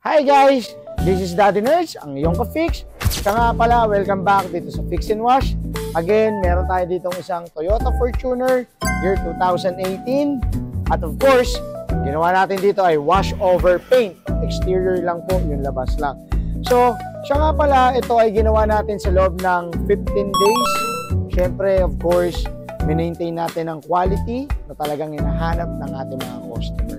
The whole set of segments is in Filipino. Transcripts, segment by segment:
Hi guys! This is Daddy Nerds, ang iyong ka-fix. Siya nga pala, welcome back dito sa Fix and Wash. Again, meron tayo ditong isang Toyota Fortuner year 2018. At of course, ginawa natin dito ay wash over paint. Exterior lang po, yung labas lang. So, siya nga pala, ito ay ginawa natin sa loob ng 15 days. Siyempre, of course, maintain natin ang quality na talagang hinahanap ng ating mga customer.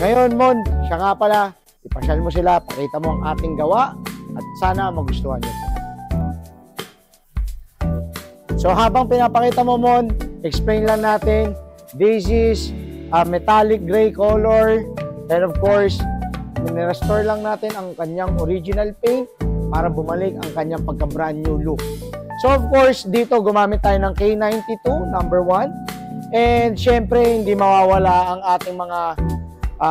Ngayon, Mon, siya nga pala, ipasyal mo sila, pakita mo ang ating gawa at sana magustuhan nyo. So, habang pinapakita mo, Mon, explain lang natin, this is a metallic gray color and of course, nirestore lang natin ang kanyang original paint para bumalik ang kanyang pagka-brand new look. So of course, dito gumamit tayo ng K92, number 1. And syempre, hindi mawawala ang ating mga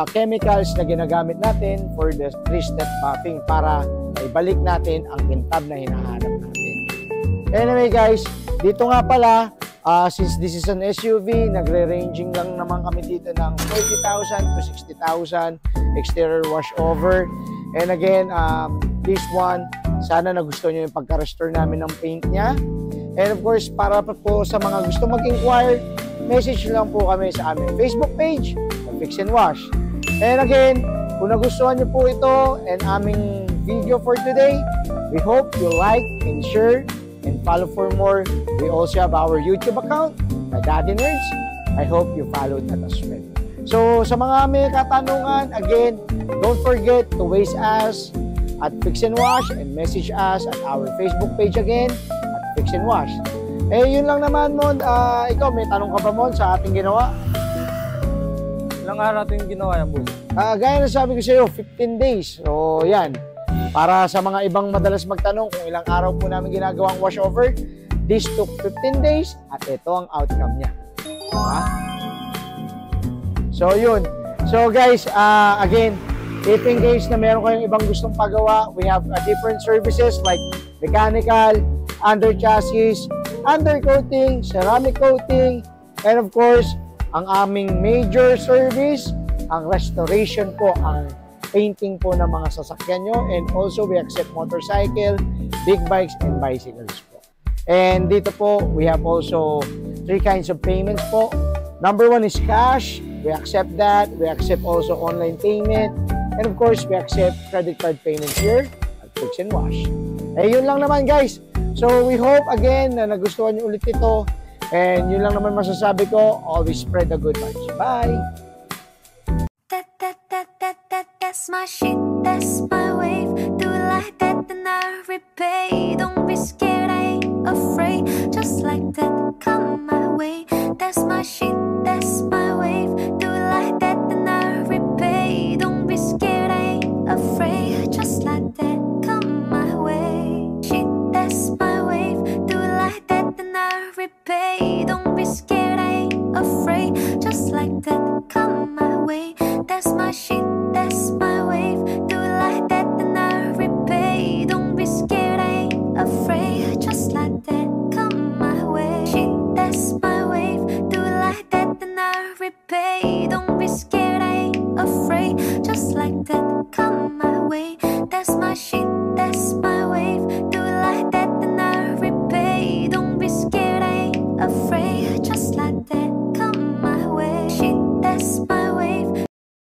chemicals na ginagamit natin for the 3-step buffing para ibalik natin ang kintab na hinahanap natin. Anyway guys, dito nga pala, since this is an SUV, nagre-ranging lang naman kami dito ng 40,000 to 60,000 exterior wash over. And again, this one, sana nagustuhan nyo yung pagka-restore namin ng paint niya. And of course, para po sa mga gusto mag-inquire, message lang po kami sa aming Facebook page, Fix and Wash. And again, kung nagustuhan nyo po ito and aming video for today, we hope you like and share and follow for more. We also have our YouTube account, Daddy Nerds. I hope you follow that as well. So, sa mga may katanungan, again, don't forget to waste us at Fix and Wash and message us at our Facebook page again at Fix and Wash. Eh, yun lang naman, Mon. Ikaw, may tanong ka ba, Mon, sa ating ginawa? Ilang araw natin ginawa yan, boss? Gaya na sabi ko sa iyo, 15 days. So, yan. Para sa mga ibang madalas magtanong kung ilang araw po namin ginagawang washover, this took 15 days at ito ang outcome niya. Diba? So, yun. So, guys, again, if in case na meron kayong ibang gustong pagawa, we have different services like mechanical, under chassis, undercoating, ceramic coating, and of course, ang aming major service, ang restoration po, ang painting po ng mga sasakyan nyo, and also we accept motorcycle, big bikes, and bicycles po. And dito po, we have also 3 kinds of payments po. Number 1 is cash. We accept that. We accept also online payment. And of course, we accept credit card payments here at Fix and Wash. Eh, yun lang naman guys. So, we hope again na nagustuhan nyo ulit ito. And yun lang naman masasabi ko, always spread the good vibes. Bye! That's my shit, that's my wave. Do it like that, then I repay. Don't be scared, I ain't afraid. Just like that, come my way. That's my shit, that's my wave. Do it like that, then I repay. Don't be scared, I ain't afraid. Just like that, come my way. Shit, that's my wave. Do it like that, then I repay. Don't be scared, I ain't afraid. Just like that, come my way. That's my shit, that's my wave. Do it like that, then I repay. Don't be scared, I ain't afraid. Just like that, come my way. Shit, that's my wave. Do it like that, then I repay. Don't be scared, I ain't afraid. Just like that, come my way.